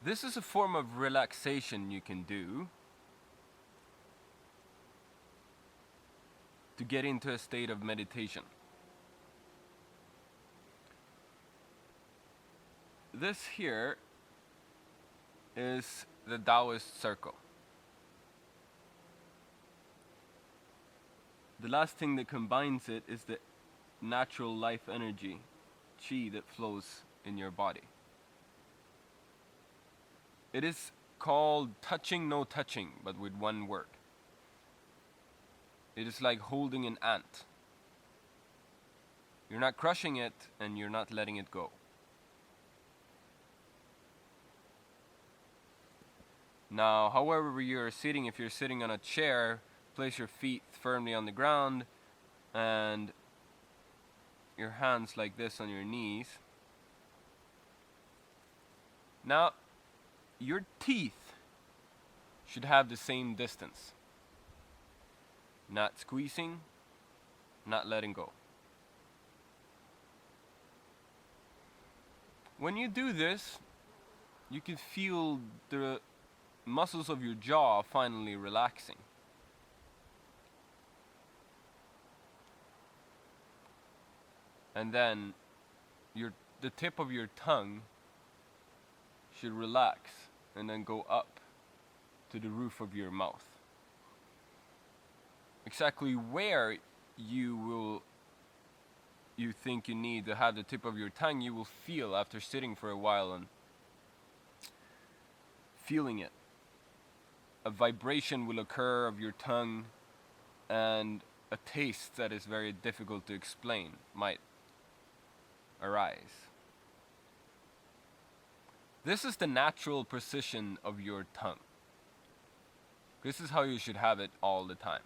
This is a form of relaxation you can do to get into a state of meditation. This here is the Taoist circle. The last thing that combines it is the natural life energy, qi, that flows in your body. It is called touching no touching, but with one word. It is like holding an ant. You're not crushing it and you're not letting it go. Now, however you're sitting, if you're sitting on a chair, place your feet firmly on the ground and your hands like this on your knees. Now, your teeth should have the same distance. Not squeezing, not letting go. When you do this, you can feel the muscles of your jaw finally relaxing. And then the tip of your tongue should relax and then go up to the roof of your mouth. Exactly where you think you need to have the tip of your tongue, you will feel after sitting for a while and feeling it. A vibration will occur of your tongue, and a taste that is very difficult to explain might arise. This is the natural precision of your tongue. This is how you should have it all the time.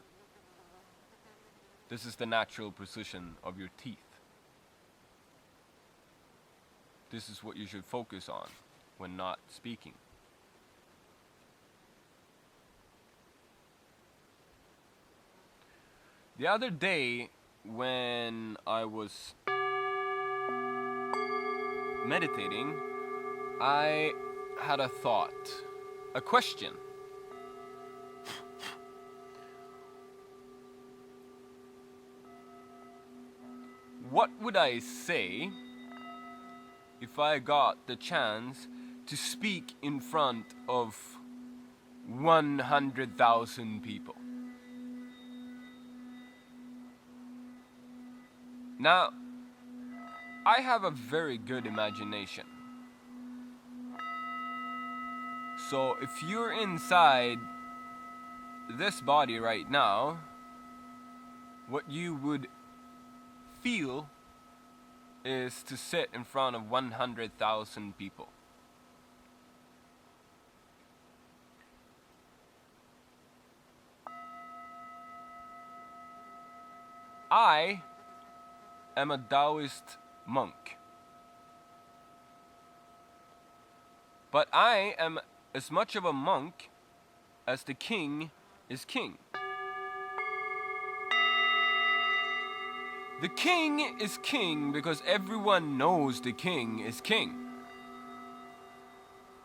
This is the natural precision of your teeth. This is what you should focus on when not speaking. The other day when I was meditating, I had a thought, a question. What would I say if I got the chance to speak in front of 100,000 people? Now, I have a very good imagination. So if you're inside this body right now, what you would feel is to sit in front of 100,000 people. I am a Taoist monk. But I am as much of a monk as the king is king. The king is king because everyone knows the king is king.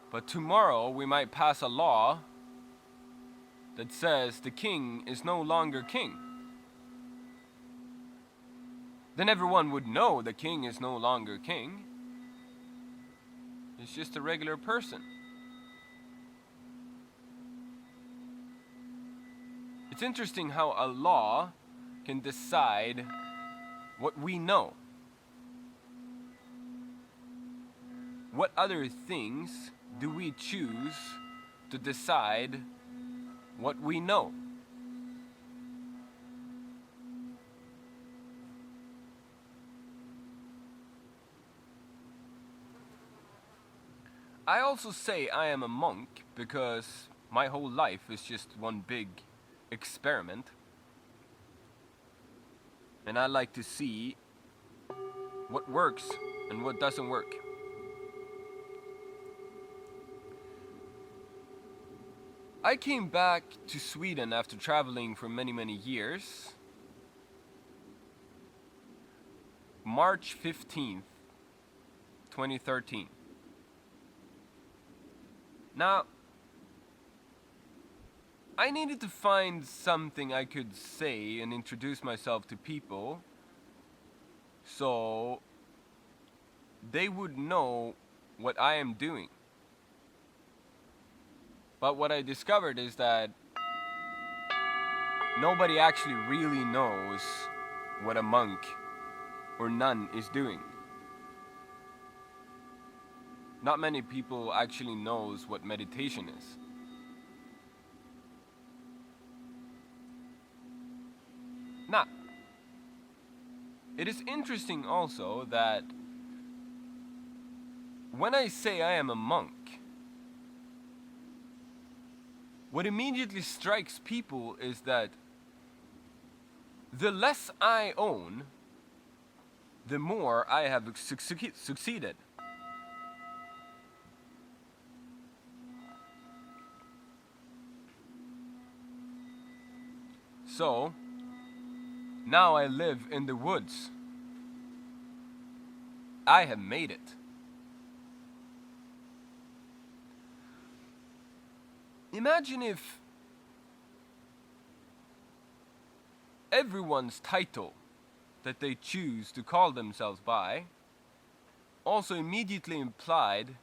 But tomorrow we might pass a law that says the king is no longer king. Then everyone would know the king is no longer king. He's just a regular person. It's interesting how a law can decide what we know. What other things do we choose to decide what we know? I also say I am a monk because my whole life is just one big experiment. And I like to see what works and what doesn't work. I came back to Sweden after traveling for many years. March 15th, 2013. Now, I needed to find something I could say and introduce myself to people so they would know what I am doing. But what I discovered is that nobody actually really knows what a monk or nun is doing. Not many people actually knows what meditation is. Now, it is interesting also that when I say I am a monk, what immediately strikes people is that the less I own, the more I have succeeded. So, now I live in the woods. I have made it. Imagine if everyone's title that they choose to call themselves by also immediately implied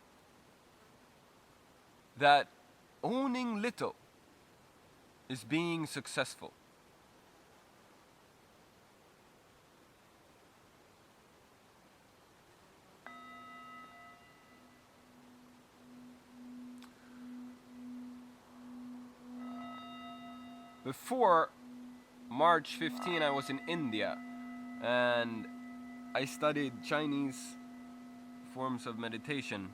that owning little is being successful. Before March 15, I was in India and I studied Chinese forms of meditation.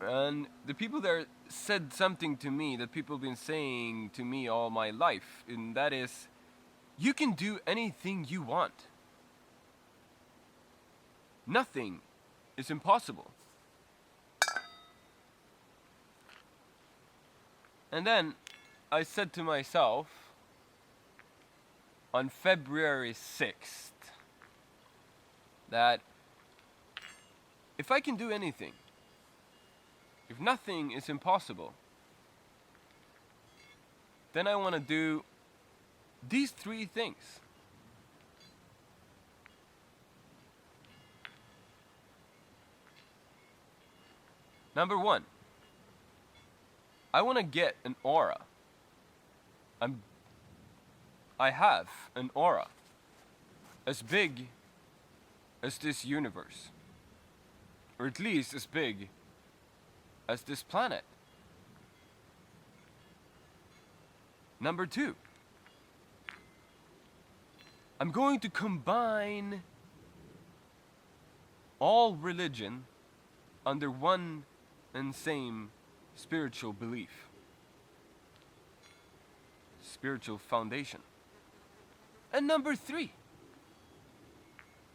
And the people there said something to me that people have been saying to me all my life, and that is, you can do anything you want. Nothing is impossible. And then I said to myself on February 6th that if I can do anything, if nothing is impossible, then I want to do these 3 things. Number 1, I want to get an aura. I have an aura as big as this universe, or at least as big as this planet. Number 2, I'm going to combine all religion under one and same spiritual belief, spiritual foundation. And number 3,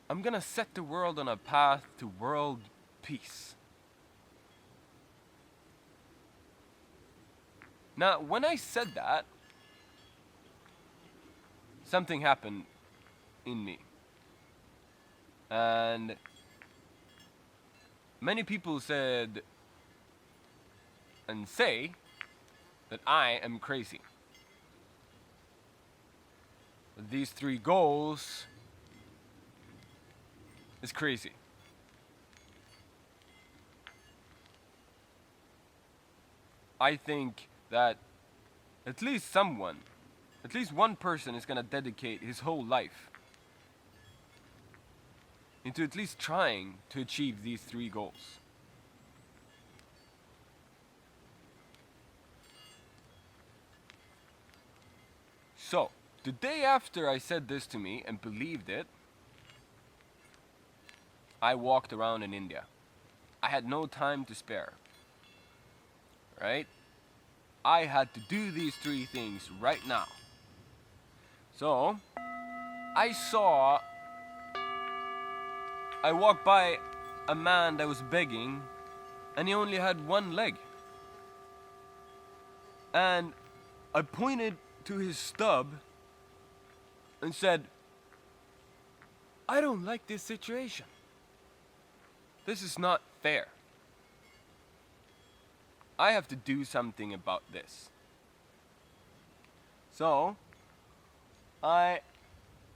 I'm gonna set the world on a path to world peace. Now, when I said that, something happened in me. And many people said and say that I am crazy. These 3 goals is crazy. I think that at least one person is gonna dedicate his whole life into at least trying to achieve these 3 goals. So, the day after I said this to me and believed it, I walked around in India. I had no time to spare. Right? I had to do these 3 things right now. So, I walked by a man that was begging, and he only had 1 leg. And I pointed to his stub and said, I don't like this situation. This is not fair. I have to do something about this. So I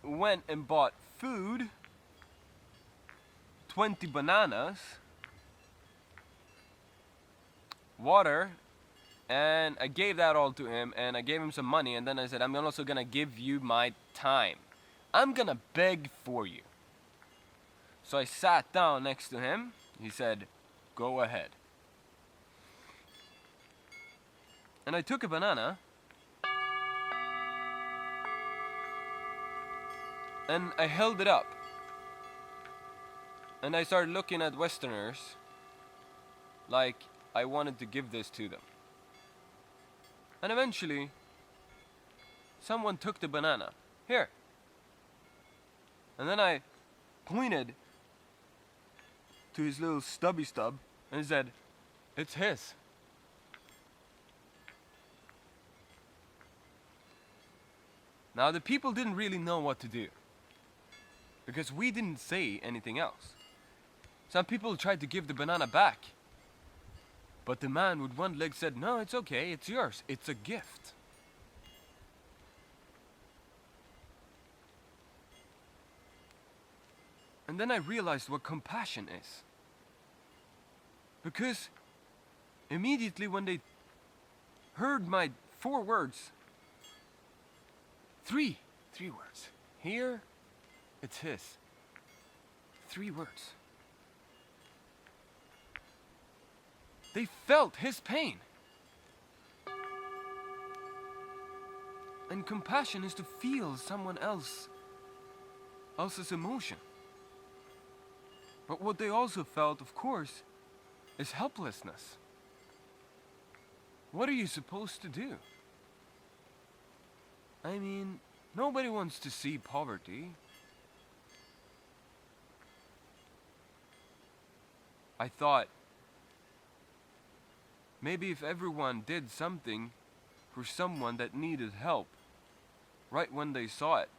went and bought food, 20 bananas, water, and I gave that all to him, and I gave him some money, and then I said, I'm also gonna give you my time. I'm gonna beg for you. So I sat down next to him. He said, go ahead. And I took a banana, and I held it up. And I started looking at Westerners like I wanted to give this to them. And eventually, someone took the banana. Here. And then I pointed to his little stubby stub and said, it's his. Now the people didn't really know what to do, because we didn't say anything else. Some people tried to give the banana back, but the man with one leg said, no, it's okay, it's yours, it's a gift. And then I realized what compassion is. Because immediately when they heard my 4 words, three words. Here, it's his. 3 words. They felt his pain. And compassion is to feel someone else's emotion. But what they also felt, of course, is helplessness. What are you supposed to do? I mean, nobody wants to see poverty. I thought, maybe if everyone did something for someone that needed help, right when they saw it,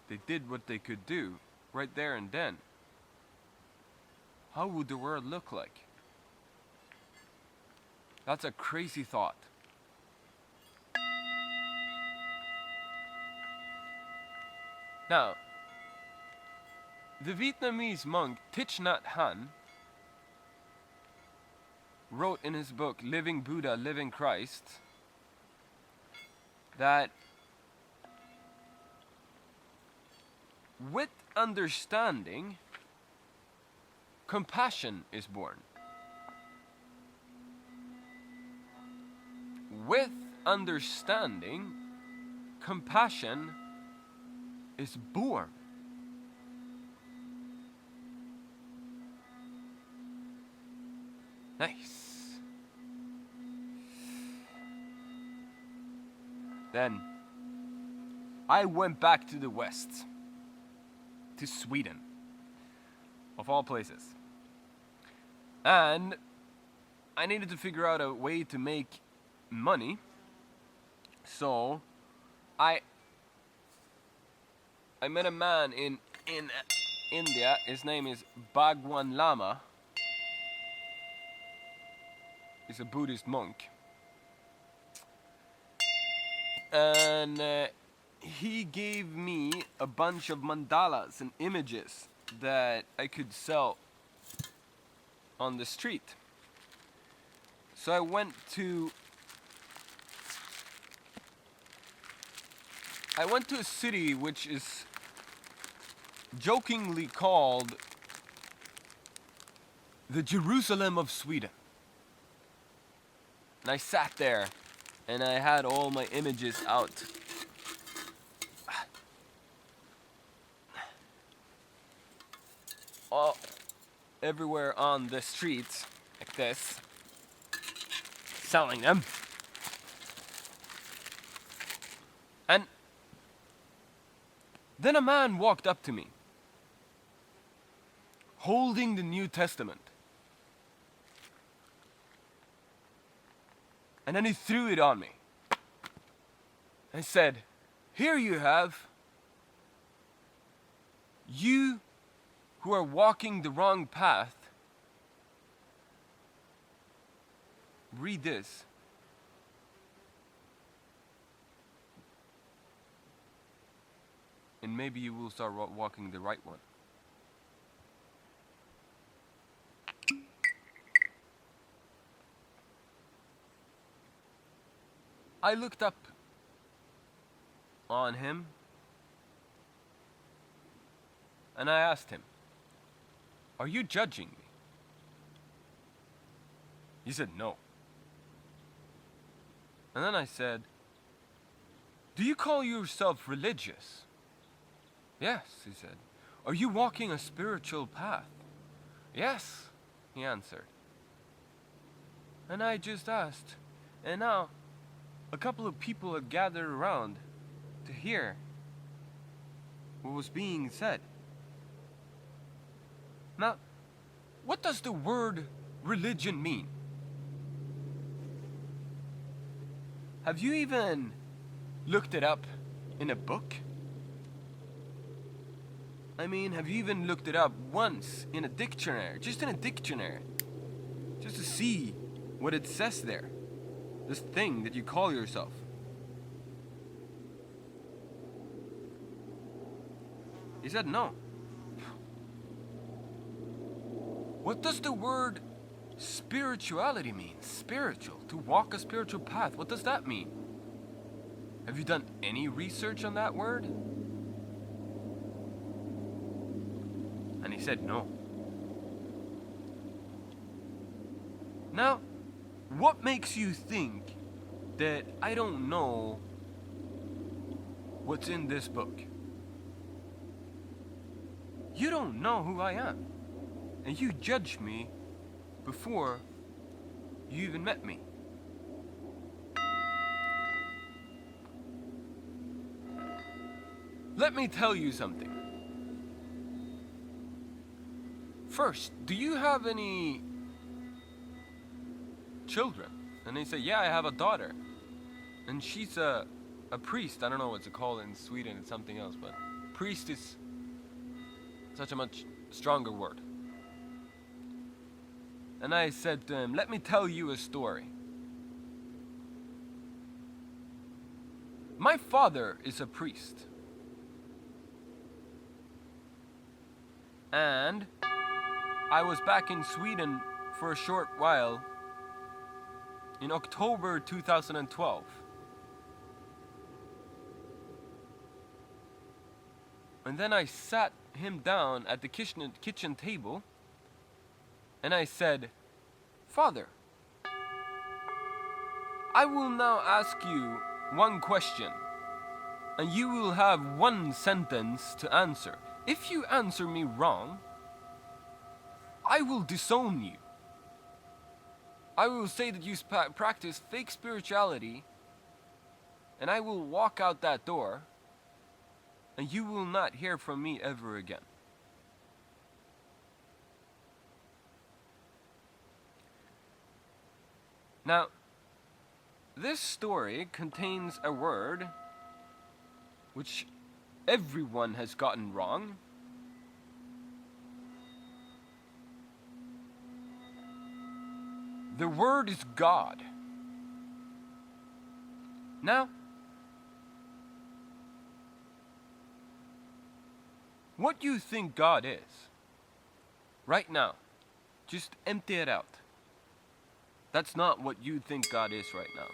they did what they could do, right there and then, how would the world look like? That's a crazy thought. Now, the Vietnamese monk Thich Nhat Hanh wrote in his book Living Buddha, Living Christ that with understanding, compassion is born. With understanding, compassion is born. Nice. Then I went back to the West, to Sweden, of all places. And I needed to figure out a way to make money. So I met a man in India. His name is Bhagwan Lama. He's a Buddhist monk. And he gave me a bunch of mandalas and images that I could sell on the street. So I went to a city which is jokingly called the Jerusalem of Sweden. And I sat there and I had all my images out. All everywhere on the streets, like this, selling them. And then a man walked up to me, holding the New Testament. And then he threw it on me and said, here you have, you who are walking the wrong path, read this. And maybe you will start walking the right one. I looked up on him and I asked him, "Are you judging me?" He said, "No." And then I said, "Do you call yourself religious?" "Yes," he said. "Are you walking a spiritual path?" "Yes," he answered. And I just asked, and now a couple of people had gathered around to hear what was being said. Now, what does the word religion mean? Have you even looked it up in a book? I mean, have you even looked it up once in a dictionary? Just in a dictionary. Just to see what it says there. This thing that you call yourself. He said no. What does the word spirituality mean? Spiritual. To walk a spiritual path. What does that mean? Have you done any research on that word? And he said no. Now, what makes you think that I don't know what's in this book? You don't know who I am. And you judge me before you even met me. Let me tell you something. First, do you have any children? And they say, yeah, I have a daughter. And she's a priest. I don't know what's it called in Sweden. It's something else. But priest is such a much stronger word. And I said to him, let me tell you a story. My father is a priest. And I was back in Sweden for a short while in October 2012. And then I sat him down at the kitchen table and I said, Father, I will now ask you one question and you will have one sentence to answer. If you answer me wrong, I will disown you. I will say that you practice fake spirituality, and I will walk out that door, and you will not hear from me ever again. Now, this story contains a word which everyone has gotten wrong. The word is God. Now, what you think God is, right now, just empty it out. That's not what you think God is right now.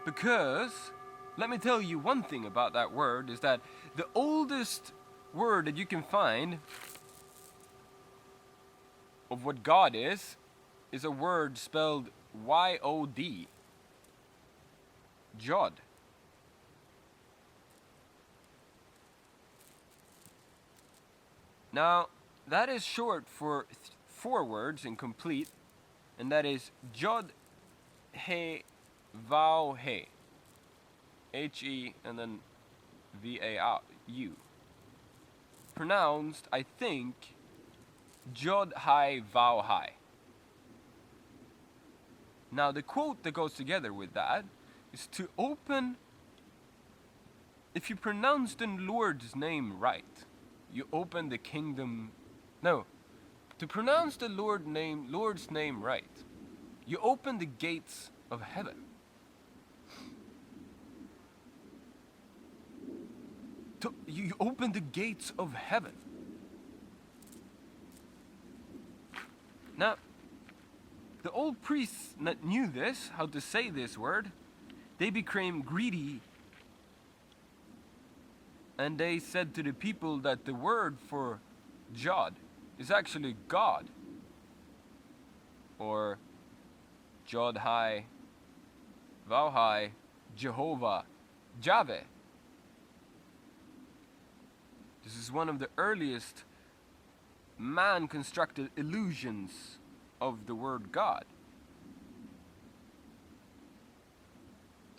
Because, let me tell you one thing about that word, is that the oldest word that you can find of what God is a word spelled Y-O-D. Jod. Now, that is short for 4 words in complete, and that is Jod He Vau He. H-E and then V-A-U. Pronounced, I think, Jod Hai Vau Hai. Now the quote that goes together with that is to open, if you pronounce the Lord's name right, you open the kingdom, no, To pronounce the Lord's name right, you open the gates of heaven. You open the gates of heaven. Now, the old priests that knew this, how to say this word, they became greedy, and they said to the people that the word for Jod is actually God, or Jod Hai, Vau Hai, Jehovah, Jave. This is one of the earliest man-constructed illusions of the word God.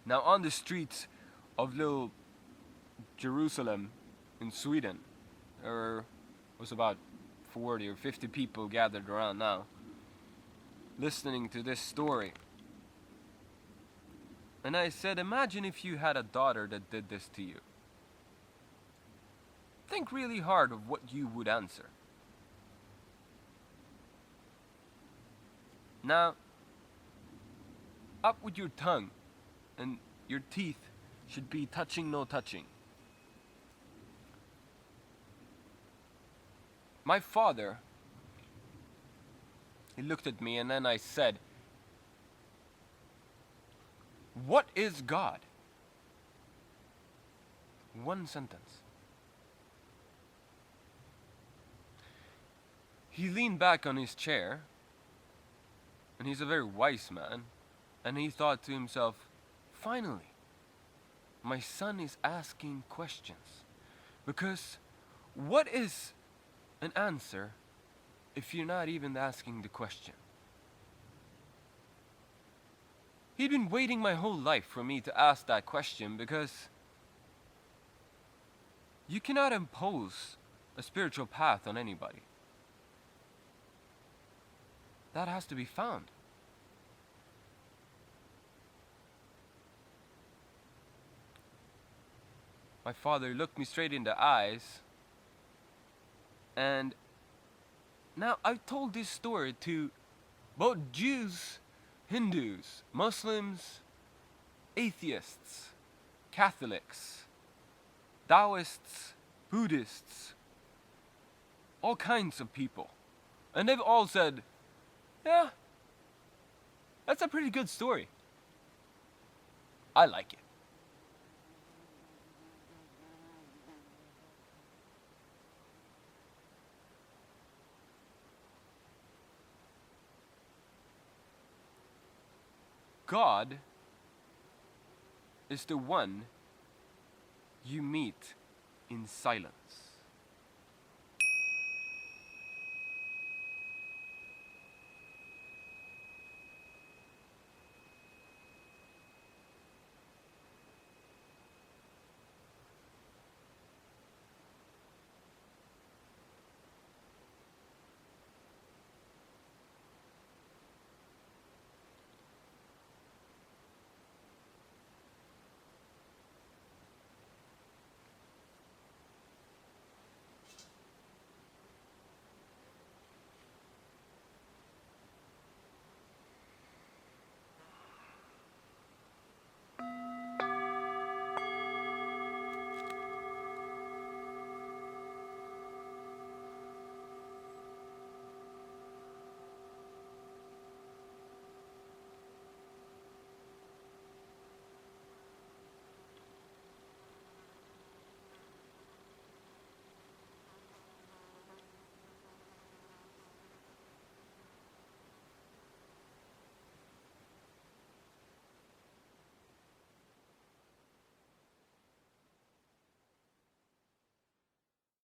Now, on the streets of little Jerusalem in Sweden, there was about 40 or 50 people gathered around now, listening to this story. And I said, imagine if you had a daughter that did this to you. Think really hard of what you would answer. Now, up with your tongue, and your teeth should be touching, no touching. My father, he looked at me, and then I said, "What is God?" One sentence. He leaned back on his chair, and he's a very wise man, and he thought to himself, finally, my son is asking questions. Because what is an answer if you're not even asking the question? He'd been waiting my whole life for me to ask that question, because you cannot impose a spiritual path on anybody. That has to be found. My father looked me straight in the eyes, and now I've told this story to both Jews, Hindus, Muslims, atheists, Catholics, Taoists, Buddhists, all kinds of people. And they've all said, yeah, that's a pretty good story. I like it. God is the one you meet in silence.